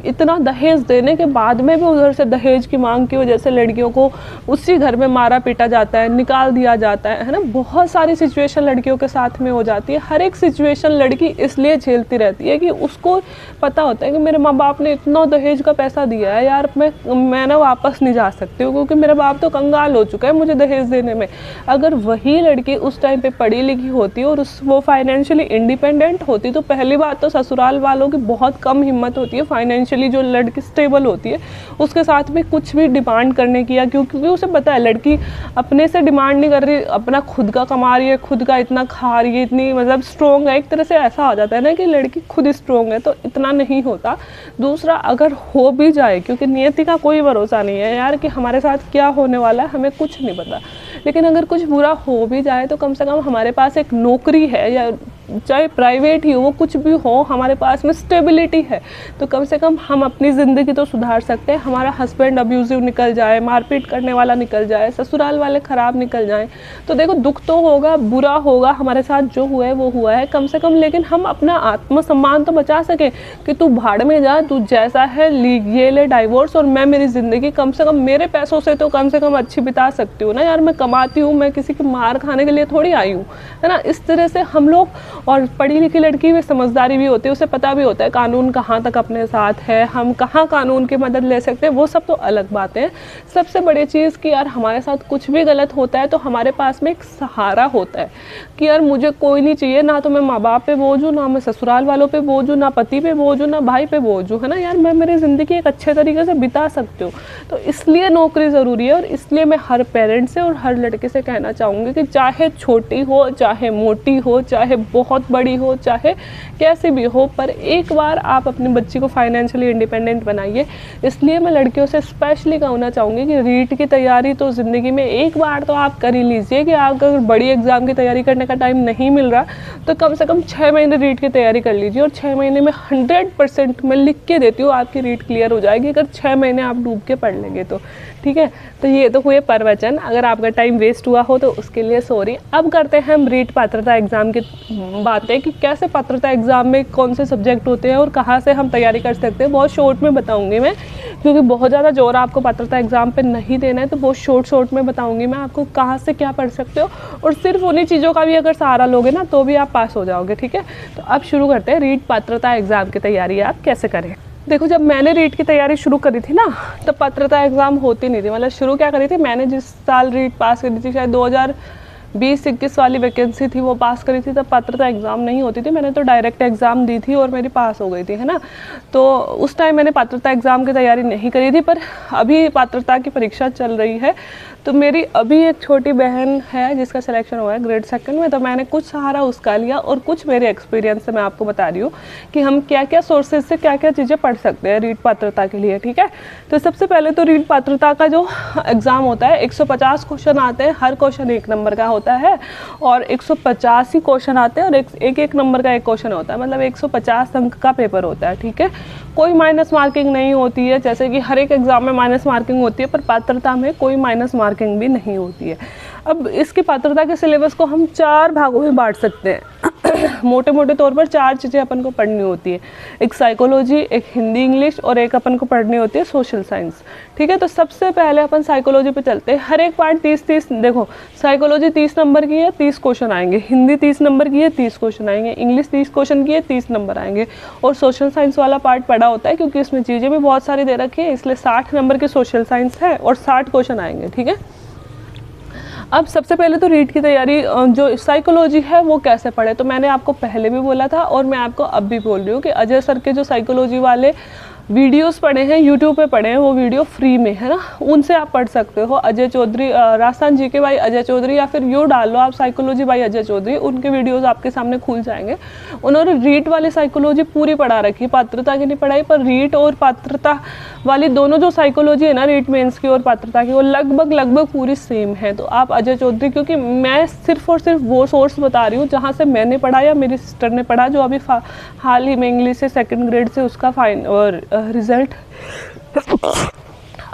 इतना दहेज देने के बाद में भी उधर से दहेज की मांग की वजह से लड़कियों को उसी घर में मारा पीटा जाता है, निकाल दिया जाता है ना। बहुत सारी सिचुएशन लड़कियों के साथ में हो जाती है। हर एक सिचुएशन लड़की इसलिए झेलती रहती है कि उसको पता होता है कि मेरे माँ बाप ने इतना दहेज का पैसा दिया है यार, मैं ना वापस नहीं जा सकती हूँ, क्योंकि मेरा बाप तो कंगाल हो चुका है मुझे दहेज देने में। अगर वही लड़की उस टाइम पे पढ़ी लिखी होती और वो फाइनेंशियली इंडिपेंडेंट होती, तो पहली बात तो ससुराल वालों की बहुत कम हिम्मत होती है फाइनेंशियली, जो लड़की स्टेबल होती है उसके साथ में कुछ भी डिमांड करने की, या क्योंकि उसे पता है लड़की अपने से डिमांड नहीं कर रही, अपना खुद का कमा रही है, खुद का इतना खा रही है, इतनी मतलब स्ट्रोंग है। एक तरह से ऐसा आ जाता है ना कि लड़की खुद स्ट्रोंग है, तो इतना नहीं होता। दूसरा, अगर हो भी जाए, क्योंकि नियति का कोई भरोसा नहीं है यार कि हमारे साथ क्या होने वाला है, हमें कुछ नहीं पता, लेकिन अगर कुछ बुरा हो भी जाए तो कम से कम हमारे पास एक नौकरी है, या चाहे प्राइवेट ही हो, वो कुछ भी हो, हमारे पास में स्टेबिलिटी है, तो कम से कम हम अपनी ज़िंदगी तो सुधार सकते हैं। हमारा हस्बैंड अब्यूजिव निकल जाए, मारपीट करने वाला निकल जाए, ससुराल वाले ख़राब निकल जाएं, तो देखो दुख तो होगा, बुरा होगा, हमारे साथ जो हुआ है वो हुआ है कम से कम, लेकिन हम अपना आत्मसम्मान तो बचा सकें कि तू भाड़ में जा, तू जैसा है ये ले डाइवोर्स, और मैं मेरी ज़िंदगी कम से कम मेरे पैसों से तो कम से कम अच्छी बिता सकती हूँ ना यार, मैं कमाती हूँ, मैं किसी की मार खाने के लिए थोड़ी आई हूँ, है ना। इस तरह से हम लोग और पढ़ी लिखी लड़की में समझदारी भी होती है, उसे पता भी होता है कानून कहाँ तक अपने साथ है, हम कहाँ कानून की मदद ले सकते हैं, वो सब तो अलग बातें हैं। सबसे बड़ी चीज़ कि यार हमारे साथ कुछ भी गलत होता है तो हमारे पास में एक सहारा होता है कि यार मुझे कोई नहीं चाहिए, ना तो मैं माँ बाप पे बोझ हूँ, ना मैं ससुराल वालों पे बोझ हूँ, ना पति पे बोझ हूँ, ना भाई पे बोझ हूँ, है ना यार, मैं मेरी ज़िंदगी एक अच्छे तरीके से बिता सकती हूँ। तो इसलिए नौकरी ज़रूरी है। और इसलिए मैं हर पेरेंट्स से और हर लड़के से कहना चाहूँगी कि चाहे छोटी हो, चाहे मोटी हो, चाहे बहुत बड़ी हो, चाहे कैसी भी हो, पर एक बार आप अपनी बच्ची को फाइनेंशियली इंडिपेंडेंट बनाइए। इसलिए मैं लड़कियों से स्पेशली कहना चाहूँगी कि रीट की तैयारी तो ज़िंदगी में एक बार तो आप कर ही लीजिए कि आप अगर बड़ी एग्ज़ाम की तैयारी करने का टाइम नहीं मिल रहा तो कम से कम 6 महीने रीट की तैयारी कर लीजिए। और 6 महीने में 100% मैं लिख के देती हूँ आपकी रीट क्लियर हो जाएगी अगर 6 महीने आप डूब के पढ़ लेंगे तो, ठीक है। तो ये तो हुए प्रवचन, अगर आपका टाइम वेस्ट हुआ हो तो उसके लिए सॉरी। अब करते हैं हम रीट पात्रता एग्ज़ाम की बातें कि कैसे पात्रता एग्ज़ाम में कौन से सब्जेक्ट होते हैं और कहाँ से हम तैयारी कर सकते हैं। बहुत शॉर्ट में बताऊँगी मैं, क्योंकि बहुत ज़्यादा जोर आपको पात्रता एग्ज़ाम पे नहीं देना है, तो बहुत शॉर्ट में बताऊँगी मैं आपको कहाँ से क्या पढ़ सकते हो। और सिर्फ उन्हीं चीज़ों का भी अगर सहारा लोगे ना तो भी आप पास हो जाओगे, ठीक है। तो अब शुरू करते हैं रीट पात्रता एग्ज़ाम की तैयारी आप कैसे करें। देखो, जब मैंने रीट की तैयारी शुरू करी थी ना तब पात्रता एग्ज़ाम होती नहीं थी। मतलब शुरू क्या करी थी, मैंने जिस साल रीट पास करी थी, शायद 2020-21 वाली वैकेंसी थी वो पास करी थी, तब पात्रता एग्ज़ाम नहीं होती थी। मैंने तो डायरेक्ट एग्ज़ाम दी थी और मेरी पास हो गई थी, है ना। तो उस टाइम मैंने पात्रता एग्ज़ाम की तैयारी नहीं करी थी, पर अभी पात्रता की परीक्षा चल रही है। तो मेरी अभी एक छोटी बहन है जिसका सिलेक्शन हुआ है ग्रेड 2 में, तो मैंने कुछ सहारा उसका लिया और कुछ मेरे एक्सपीरियंस से मैं आपको बता रही हूँ कि हम क्या क्या सोर्सेज से क्या क्या चीज़ें पढ़ सकते हैं रीट पात्रता के लिए, ठीक है। तो सबसे पहले तो रीट पात्रता का जो एग्ज़ाम होता है 150 क्वेश्चन आते हैं, हर क्वेश्चन 1 नंबर का होता है और 150 ही क्वेश्चन आते हैं और एक नंबर का एक क्वेश्चन होता है, मतलब 150 अंक का पेपर होता है, ठीक है। कोई माइनस मार्किंग नहीं होती है, जैसे कि हर एक एग्ज़ाम में माइनस मार्किंग होती है, पर पात्रता में कोई माइनस मार्किंग भी नहीं होती है। अब इसकी पात्रता के सिलेबस को हम 4 भागों में बांट सकते हैं। मोटे मोटे तौर पर 4 चीज़ें अपन को पढ़नी होती है, एक साइकोलॉजी, एक हिंदी इंग्लिश और एक अपन को पढ़नी होती है सोशल साइंस, ठीक है। तो सबसे पहले अपन साइकोलॉजी पे चलते हैं। हर एक पार्ट 30-30, देखो साइकोलॉजी 30 नंबर की है, 30 क्वेश्चन आएंगे, हिंदी 30 नंबर की है, 30 क्वेश्चन आएंगे, इंग्लिश 30 क्वेश्चन की है, 30 नंबर आएंगे। और सोशल साइंस वाला पार्ट पढ़ा होता है क्योंकि इसमें चीज़ें भी बहुत सारी दे रखी है, इसलिए 60 नंबर की सोशल साइंस है और 60 क्वेश्चन आएंगे, ठीक है। अब सबसे पहले तो रीट की तैयारी जो साइकोलॉजी है वो कैसे पढ़े, तो मैंने आपको पहले भी बोला था और मैं आपको अब भी बोल रही हूँ कि अजय सर के जो साइकोलॉजी वाले वीडियोस पढ़े हैं, यूट्यूब पे पढ़े हैं, वो वीडियो फ्री में है ना, उनसे आप पढ़ सकते हो। अजय चौधरी, राजस्थान जीके बाई अजय चौधरी, या फिर यू डाल लो आप साइकोलॉजी बाई अजय चौधरी, उनके वीडियोस आपके सामने खुल जाएंगे। उन्होंने रीट वाली साइकोलॉजी पूरी पढ़ा रखी, पात्रता की नहीं पढ़ाई, पर रीट और पात्रता वाली दोनों जो साइकोलॉजी है ना, रीट मेंस की और पात्रता की, वो लगभग पूरी सेम है। तो आप अजय चौधरी, क्योंकि मैं सिर्फ और सिर्फ वो सोर्स बता रही हूँ जहाँ से मैंने पढ़ा या मेरी सिस्टर ने पढ़ा, जो अभी हाल ही में इंग्लिश से 2nd ग्रेड से उसका रिज़ल्ट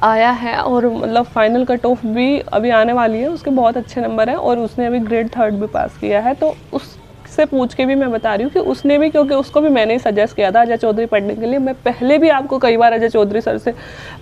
आया है और मतलब फाइनल कट ऑफ भी अभी आने वाली है, उसके बहुत अच्छे नंबर हैं और उसने अभी ग्रेड 3 भी पास किया है। तो उससे पूछ के भी मैं बता रही हूँ कि उसने भी, क्योंकि उसको भी मैंने ही सजेस्ट किया था अजय चौधरी पढ़ने के लिए। मैं पहले भी आपको कई बार अजय चौधरी सर से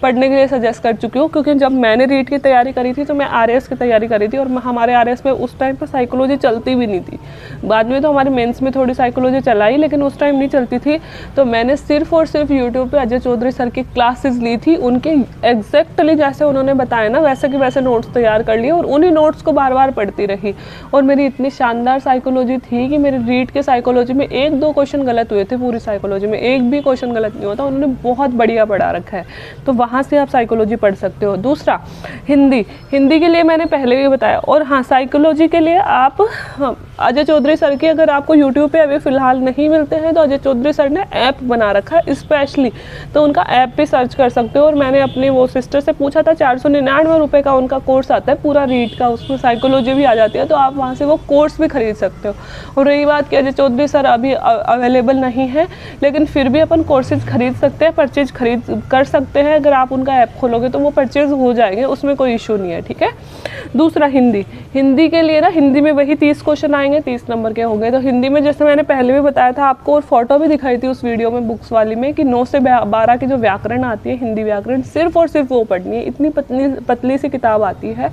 पढ़ने के लिए सजेस्ट कर चुकी हूँ, क्योंकि जब मैंने रीट की तैयारी करी थी तो मैं RAS की तैयारी करी थी और हमारे RAS में उस टाइम पर साइकोलॉजी चलती भी नहीं थी। बाद में तो हमारे मेंस में थोड़ी साइकोलॉजी चलाई, लेकिन उस टाइम नहीं चलती थी। तो मैंने सिर्फ और सिर्फ यूट्यूब पर अजय चौधरी सर की क्लासेस ली थी, उनके एग्जैक्टली जैसे उन्होंने बताया ना वैसे के वैसे नोट्स तैयार कर लिए और उन्हीं नोट्स को बार बार पढ़ती रही। और मेरी इतनी शानदार साइकोलॉजी थी कि मेरे रीट के साइकोलॉजी में 1-2 क्वेश्चन गलत हुए थे, पूरी साइकोलॉजी में एक भी क्वेश्चन गलत नहीं होता, उन्होंने बहुत बढ़िया पढ़ा रखा है। तो वहाँ से आप साइकोलॉजी पढ़ सकते हो। दूसरा, हिंदी के लिए मैंने पहले भी बताया। और हाँ, साइकोलॉजी के लिए आप अजय चौधरी सर की, अगर आपको यूट्यूब पे अभी फ़िलहाल नहीं मिलते हैं तो अजय चौधरी सर ने ऐप बना रखा है स्पेशली, तो उनका ऐप भी सर्च कर सकते हो। और मैंने अपनी वो सिस्टर से पूछा था, 499 रुपये का उनका कोर्स आता है पूरा रीट का, उसमें साइकोलॉजी भी आ जाती है, तो आप वहाँ से वो कोर्स भी खरीद सकते हो। और रही बात कि अजय चौधरी सर अभी अवेलेबल नहीं है, लेकिन फिर भी अपन कोर्सेज खरीद सकते हैं, परचेज कर सकते हैं। अगर आप उनका ऐप खोलोगे तो वो परचेज हो जाएंगे, उसमें कोई इशू नहीं है, ठीक है। दूसरा, हिंदी के लिए ना, हिंदी में वही 30 क्वेश्चन आएंगे 30 नंबर के होंगे। तो हिंदी में जैसे मैंने पहले भी बताया था आपको और फोटो भी दिखाई थी उस वीडियो में बुक्स वाली में कि 9 से 12 की जो व्याकरण आती है, हिंदी व्याकरण, सिर्फ और सिर्फ वो पढ़नी है। इतनी पतली सी किताब आती है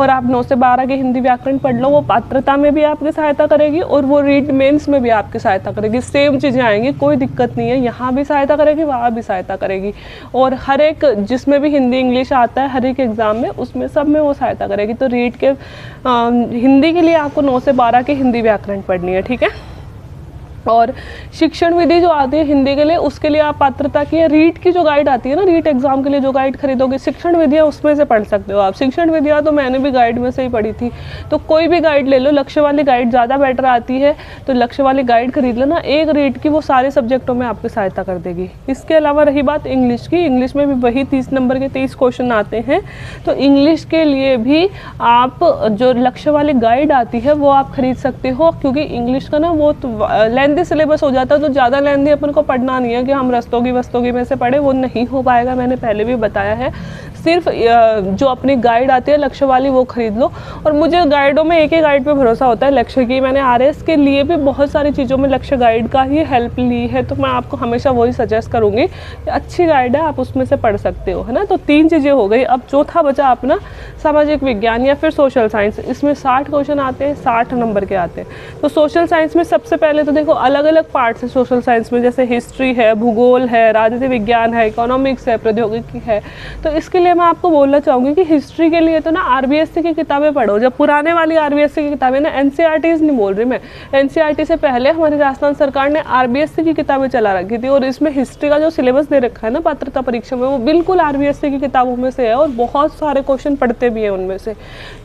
और आप 9 से 12 की हिंदी व्याकरण पढ़ लो। वो पात्रता में भी आपकी सहायता करेगी और वो रीड मेंस में भी आपकी सहायता करेगी। सेम चीज़ें आएंगी, कोई दिक्कत नहीं है, यहाँ भी सहायता करेगी, वहाँ भी सहायता करेगी। और हर एक जिसमें भी हिंदी इंग्लिश आता है हर एक एग्ज़ाम में, उसमें सब में वो सहायता करेगी। तो रीड के हिंदी के लिए आपको 9 से 12 की हिंदी व्याकरण पढ़नी है, ठीक है। और शिक्षण विधि जो आती है हिंदी के लिए, उसके लिए आप पात्रता की रीट की जो गाइड आती है ना, रीट एग्जाम के लिए जो गाइड खरीदोगे, शिक्षण विधियाँ उसमें से पढ़ सकते हो आप। शिक्षण विधियाँ तो मैंने भी गाइड में से ही पढ़ी थी, तो कोई भी गाइड ले लो, लक्ष्य वाली गाइड ज़्यादा बेटर आती है, तो लक्ष्य वाली गाइड खरीद लेना। एक रीट की वो सारे सब्जेक्टों में आपकी सहायता कर देगी। इसके अलावा रही बात इंग्लिश की, इंग्लिश में भी वही 30 नंबर के 30 क्वेश्चन आते हैं। तो इंग्लिश के लिए भी आप जो लक्ष्य वाली गाइड आती है वो आप खरीद सकते हो, क्योंकि इंग्लिश का ना वो लेंथी सिलेबस हो जाता है, तो ज़्यादा लेंथी अपन को पढ़ना नहीं है कि हम रस्तोगी वस्तोगी में से पढ़े, वो नहीं हो पाएगा। मैंने पहले भी बताया है, सिर्फ जो अपनी गाइड आती है लक्ष्य वाली वो खरीद लो। और मुझे गाइडों में एक ही गाइड पे भरोसा होता है, लक्ष्य की। मैंने आरएस के लिए भी बहुत सारी चीज़ों में लक्ष्य गाइड का ही हेल्प ली है, तो मैं आपको हमेशा वही सजेस्ट करूँगी कि अच्छी गाइड है, आप उसमें से पढ़ सकते हो, है ना। तो 3 चीज़ें हो गई। अब चौथा बचा अपना सामाजिक विज्ञान या फिर सोशल साइंस। इसमें 60 क्वेश्चन आते हैं, 60 नंबर के आते हैं। तो सोशल साइंस में सबसे पहले तो देखो अलग अलग पार्ट्स है सोशल साइंस में, जैसे हिस्ट्री है, भूगोल है, राजनीति विज्ञान है, इकोनॉमिक्स है, प्रौद्योगिकी है। तो इसके लिए मैं आपको बोलना चाहूँगी कि हिस्ट्री के लिए तो ना आरबीएससी की किताबें पढ़ो। जब पुराने वाली आरबीएससी की किताबें ना, एनसीईआरटीज़ नहीं बोल रही मैं, एनसीईआरटी से पहले हमारी राजस्थान सरकार ने आरबीएससी की किताबें चला रखी थी, और इसमें हिस्ट्री का जो सिलेबस दे रखा है ना पात्रता परीक्षा में, वो बिल्कुल आरबीएससी की किताबों में से है और बहुत सारे क्वेश्चन पढ़ते भी हैं उनमें से।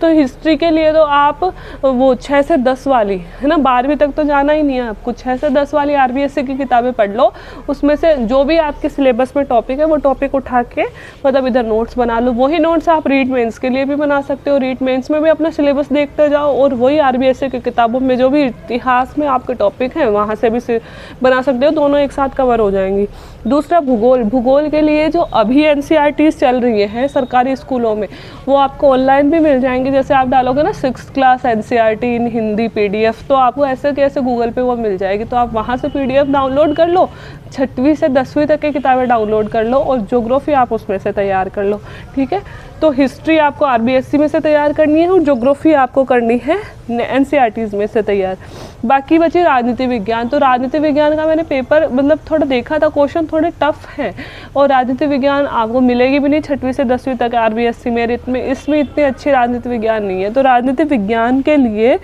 तो हिस्ट्री के लिए तो आप वो 6 से 10 वाली, है ना, 12वीं तक तो जाना ही नहीं है आपको, 6 से 10 वाली आरबीएससी की किताबें पढ़ लो। उसमें से जो भी आपके सिलेबस में टॉपिक है वो टॉपिक उठा के मतलब इधर नोट्स बना लो। वही नोट्स आप रीट मेंस के लिए भी बना सकते हो, रीट मेंस में भी अपना सिलेबस देखते जाओ, और वही आरबीएससी की किताबों में जो भी इतिहास में आपके टॉपिक हैं वहाँ से भी बना सकते हो, दोनों एक साथ कवर हो जाएंगी। दूसरा भूगोल, भूगोल के लिए जो अभी एनसीईआरटीज़ चल रही हैं सरकारी स्कूलों में, वो आपको ऑनलाइन भी मिल जाएंगी। जैसे आप डालोगे ना 6th क्लास एनसीईआरटी इन हिंदी PDF, तो आपको ऐसे कैसे गूगल पे वो मिल जाएगी, तो आप वहाँ से PDF डाउनलोड कर लो, 6वीं से 10वीं तक की किताबें डाउनलोड कर लो, और ज्योग्राफी आप उसमें से तैयार कर लो, ठीक है। तो हिस्ट्री आपको आरबीएससी में से तैयार करनी है और ज्योग्राफी आपको करनी है एनसीईआरटीज़ में से तैयार। बाकी बची राजनीति विज्ञान। तो राजनीति विज्ञान का मैंने पेपर मतलब थोड़ा देखा था, क्वेश्चन थोड़े टफ हैं, और राजनीति विज्ञान आपको मिलेगी भी नहीं 6वीं से 10वीं तक आरबीएससी में। इसमें इतनी अच्छी राजनीति विज्ञान नहीं है। तो राजनीति विज्ञान के लिए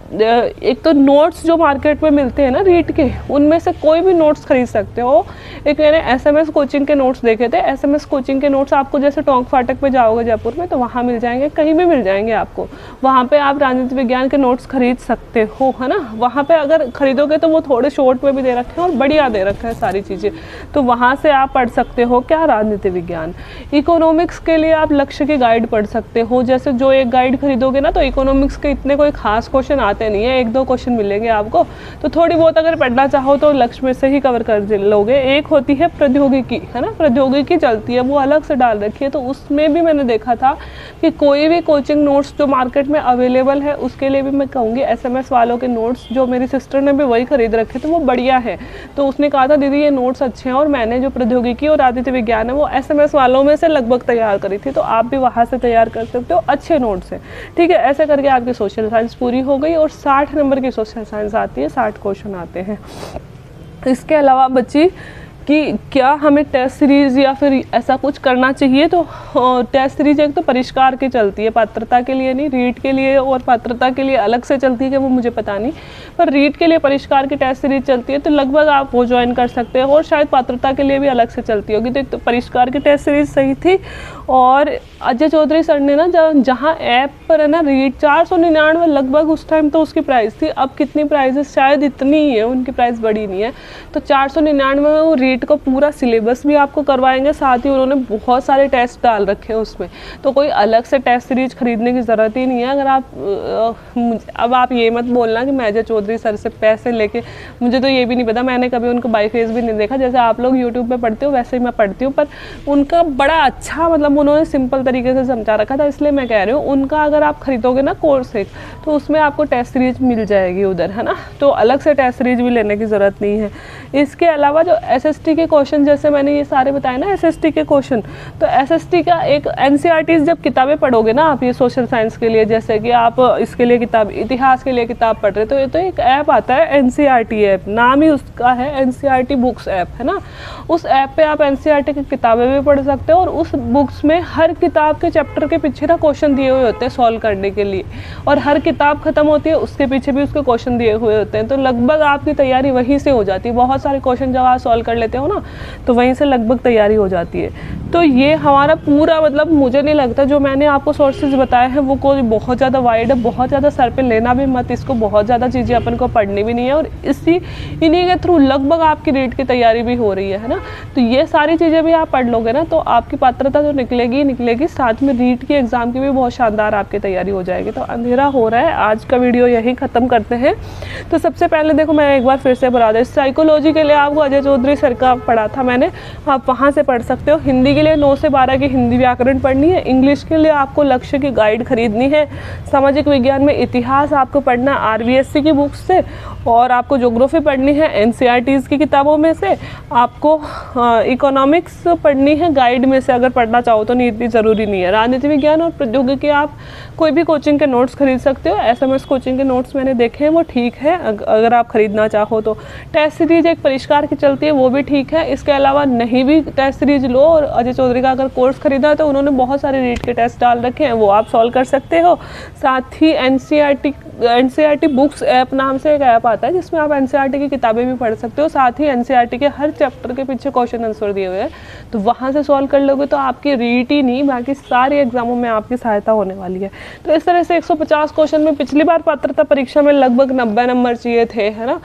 एक तो नोट्स जो मार्केट में मिलते हैं ना रीट के, उनमें से कोई भी नोट्स खरीद सकते हो। एक मैंने SMS कोचिंग के नोट्स देखे थे, SMS कोचिंग के नोट्स आपको जैसे टोंक फाटक पे जाओगे जयपुर में तो वहाँ मिल जाएंगे, कहीं भी मिल जाएंगे आपको, वहाँ पे आप राजनीति विज्ञान के नोट्स खरीद सकते हो, है ना। वहाँ पे अगर खरीदोगे तो वो थोड़े शॉर्ट में भी दे रखे हैं और बढ़िया दे रखे हैं सारी चीज़ें, तो वहाँ से आप पढ़ सकते हो क्या, राजनीति विज्ञान। इकोनॉमिक्स के लिए आप लक्ष्य की गाइड पढ़ सकते हो। जैसे जो एक गाइड खरीदोगे ना, तो इकोनॉमिक्स के इतने कोई खास क्वेश्चन आते नहीं है, 1-2 क्वेश्चन मिलेंगे आपको, तो थोड़ी बहुत अगर पढ़ना चाहो तो लक्ष्य में से ही कवर कर लोगे। एक होती है प्रौद्योगिकी, है ना, प्रौद्योगिकी चलती है, वो अलग से डाल रखी है। तो उसमें भी मैंने देखा था कि कोई भी कोचिंग नोट्स जो मार्केट में अवेलेबल है उसके लिए भी मैं कहूँगी SMS वालों के नोट्स, जो मेरी सिस्टर ने भी वही खरीद रखे थे, वो बढ़िया है। तो उसने कहा था दीदी ये नोट्स अच्छे हैं, और मैंने जो प्रौद्योगिकी और राजनीति विज्ञान है वो SMS वालों में से लगभग तैयार करी थी, तो आप भी वहाँ से तैयार कर सकते हो, अच्छे नोट्स हैं, ठीक है। ऐसे करके आपकी सोशल साइंस पूरी हो गई, और 60 नंबर की सोशल साइंस आती है, 60 क्वेश्चन आते हैं। इसके अलावा बच्ची कि क्या हमें टेस्ट सीरीज़ या फिर ऐसा कुछ करना चाहिए, तो टेस्ट सीरीज एक तो परिष्कार की चलती है, पात्रता के लिए नहीं, रीट के लिए और पात्रता के लिए अलग से चलती है कि वो मुझे पता नहीं, पर रीट के लिए परिष्कार की टेस्ट सीरीज चलती है, तो लगभग आप वो ज्वाइन कर सकते हो, और शायद पात्रता के लिए भी अलग से चलती होगी। तो एक तो परिष्कार की टेस्ट सीरीज सही थी, और अजय चौधरी सर ने ना जहाँ ऐप पर है ना रीट 499 लगभग उस टाइम तो उसकी प्राइस थी, अब कितनी प्राइस है शायद इतनी ही है, उनकी प्राइस बड़ी नहीं है, तो 499 में वो रीट नीट का पूरा सिलेबस भी आपको करवाएंगे, साथ ही उन्होंने बहुत सारे टेस्ट डाल रखे हैं उसमें, तो कोई अलग से टेस्ट सीरीज खरीदने की ज़रूरत ही नहीं है। अगर अब आप ये मत बोलना कि मैं अजय चौधरी सर से पैसे लेके, मुझे तो ये भी नहीं पता, मैंने कभी उनको बाई फेस भी नहीं देखा, जैसे आप लोग यूट्यूब पे पढ़ते हो वैसे ही मैं पढ़ती हूँ, पर उनका बड़ा अच्छा मतलब उन्होंने सिंपल तरीके से समझा रखा था, इसलिए मैं कह रही हूँ उनका अगर आप खरीदोगे ना कोर्स एक, तो उसमें आपको टेस्ट सीरीज मिल जाएगी उधर, है ना, तो अलग से टेस्ट सीरीज भी लेने की ज़रूरत नहीं है। इसके अलावा जो एसएसटी के क्वेश्चन, जैसे मैंने ये सारे बताए ना एसएसटी के क्वेश्चन, तो एसएसटी का एक एनसीईआरटी जब किताबें पढ़ोगे ना आप, ये सोशल साइंस के लिए, जैसे कि आप इसके लिए किताब, इतिहास के लिए किताब पढ़ रहे, तो ये तो एक ऐप आता है एनसीईआरटी ऐप, नाम ही उसका है एनसीईआरटी बुक्स ऐप, है ना। उस ऐप पे आप एनसीईआरटी की किताबें भी पढ़ सकते हो, और उस बुक्स में हर किताब के चैप्टर के पीछे ना क्वेश्चन दिए हुए होते हैं सॉल्व करने के लिए, और हर किताब खत्म होती है उसके पीछे भी उसके क्वेश्चन दिए हुए होते हैं, तो लगभग आपकी तैयारी वहीं से हो जाती है। बहुत सारे क्वेश्चन जब आप सॉल्व कर लेते हो ना, तो वहीं से लगभग तैयारी हो जाती है। तो ये हमारा पूरा मतलब, मुझे नहीं लगता जो मैंने आपको सोर्सेज बताए हैं वो कोई बहुत ज़्यादा वाइड है, बहुत ज़्यादा सर पे लेना भी मत इसको, बहुत ज़्यादा चीज़ें अपन को पढ़नी भी नहीं है, और इन्हीं के थ्रू लगभग आपकी रीट की तैयारी भी हो रही है ना। तो ये सारी चीज़ें भी आप पढ़ लोगे ना, तो आपकी पात्रता जो निकलेगी, साथ में रीट की एग्ज़ाम की भी बहुत शानदार आपकी तैयारी हो जाएगी। तो अंधेरा हो रहा है, आज का वीडियो यही ख़त्म करते हैं। तो सबसे पहले देखो, मैं एक बार फिर से बता दूं, साइकोलॉजी के लिए आपको अजय चौधरी सर का पढ़ा था मैंने, आप वहाँ से पढ़ सकते हो। हिंदी के लिए 9 से 12 की हिंदी व्याकरण पढ़नी है। इंग्लिश के लिए आपको लक्ष्य की गाइड खरीदनी है। सामाजिक विज्ञान में इतिहास आपको पढ़ना है आरबीएससी की बुक से, और आपको ज्योग्राफी पढ़नी है एनसीईआरटीज़ की किताबों में से। आपको इकोनॉमिक्स पढ़नी है गाइड में से, अगर पढ़ना चाहो तो, नहीं इतनी ज़रूरी नहीं है। राजनीति विज्ञान और प्रौद्योगिकी आप कोई भी कोचिंग के नोट्स खरीद सकते हो। एसएमएस कोचिंग के नोट्स मैंने देखे हैं, वो ठीक है अगर आप खरीदना चाहो तो। टेस्ट सीरीज एक परिष्कार की चलती है, वो भी ठीक है। इसके अलावा नहीं भी टेस्ट सीरीज लो, और अजय चौधरी का अगर कोर्स खरीदा है तो उन्होंने बहुत सारे रीट के टेस्ट डाल रखे हैं, वो आप सॉल्व कर सकते हो। साथ ही एनसीईआरटी बुक्स ऐप नाम से एक ऐप आता है, जिसमें आप एनसीईआरटी की किताबें भी पढ़ सकते हो। साथ ही एनसीईआरटी के हर चैप्टर के पीछे क्वेश्चन आंसर दिए हुए हैं, तो वहाँ से सॉल्व कर लोगे तो आपकी रीट ही नहीं, बाकी सारे एग्जामों में आपकी सहायता होने वाली है। तो इस तरह से 150 क्वेश्चन में पिछली बार पात्रता परीक्षा में लगभग 90 नंबर चाहिए थे, है ना।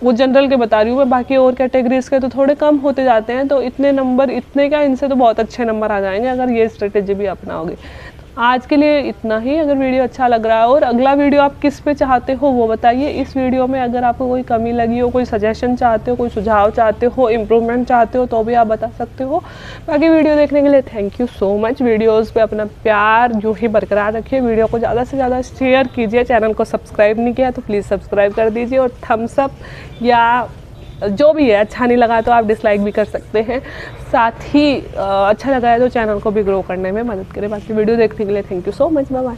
वो जनरल के बता रही हूँ मैं, बाकी और कैटेगरीज के तो थोड़े कम होते जाते हैं। तो इतने नंबर, इतने क्या, इनसे तो बहुत अच्छे नंबर आ जाएंगे अगर ये स्ट्रेटेजी भी अपनाओगे। आज के लिए इतना ही। अगर वीडियो अच्छा लग रहा है और अगला वीडियो आप किस पे चाहते हो वो बताइए। इस वीडियो में अगर आपको कोई कमी लगी हो, कोई सजेशन चाहते हो, कोई सुझाव चाहते हो, इम्प्रूवमेंट चाहते हो, तो भी आप बता सकते हो। बाकी वीडियो देखने के लिए thank you so much. Videos पे अपना प्यार यूँ ही बरकरार रखिए। वीडियो को ज़्यादा से ज़्यादा शेयर कीजिए। चैनल को सब्सक्राइब नहीं किया तो प्लीज़ सब्सक्राइब कर दीजिए, और थम्स अप या जो भी है, अच्छा नहीं लगा तो आप डिसलाइक भी कर सकते हैं। साथ ही अच्छा लगा है तो चैनल को भी ग्रो करने में मदद करें। बाकी वीडियो देखने के लिए thank you so much. Bye bye.